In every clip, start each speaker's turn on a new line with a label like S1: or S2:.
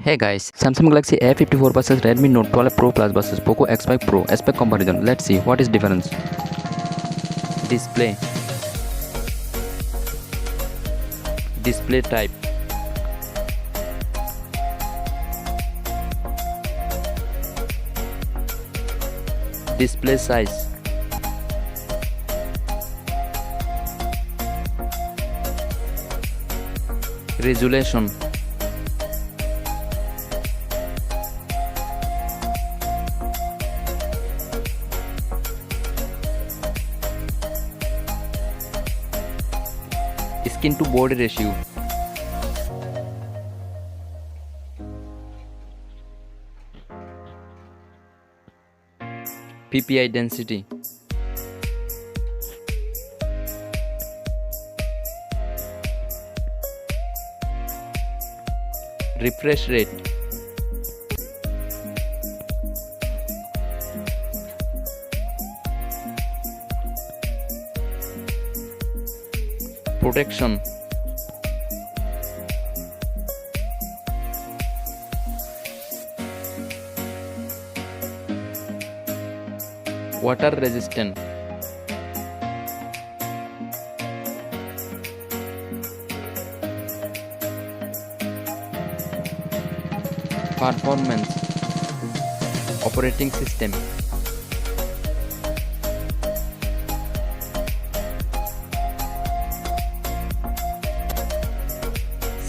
S1: Hey guys, Samsung Galaxy A54 versus Redmi Note 12 Pro Plus versus Poco X5 Pro spec comparison. Let's see what is difference. Display. Display type. Display size. Resolution. Skin to body ratio. PPI density. Refresh rate. Protection. Water resistant. Performance. Operating system.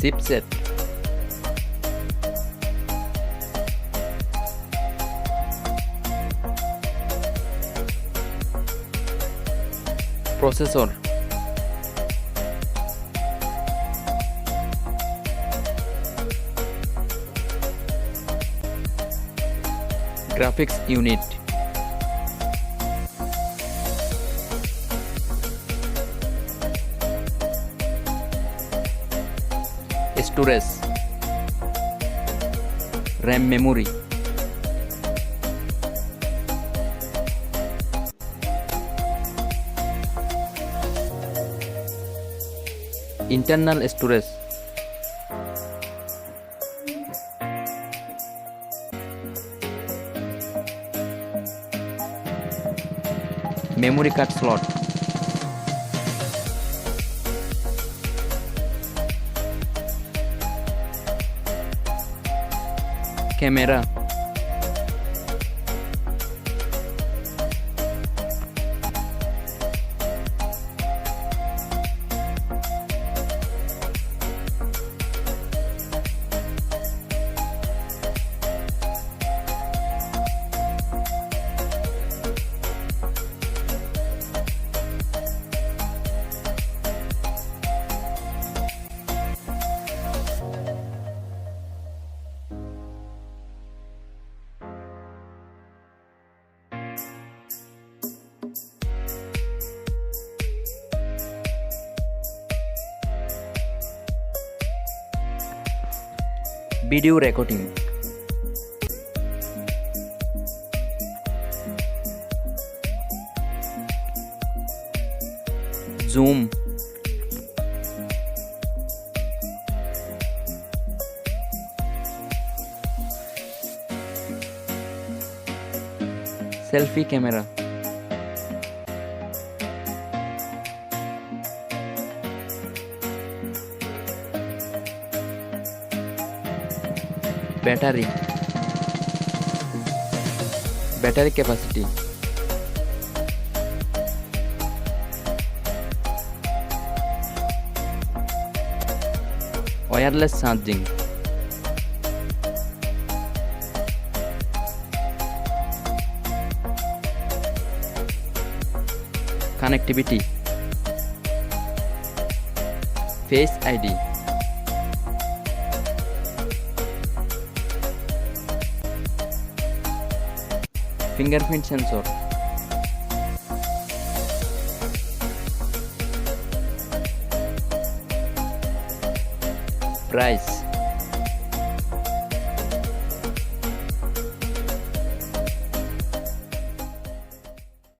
S1: Chipset. Processor. Graphics unit. Storage. RAM memory. Internal storage. Memory card slot. Camera. Video recording. Zoom. Selfie camera. Battery. Battery capacity. Wireless charging. Connectivity. Face ID. Fingerprint sensor. Price.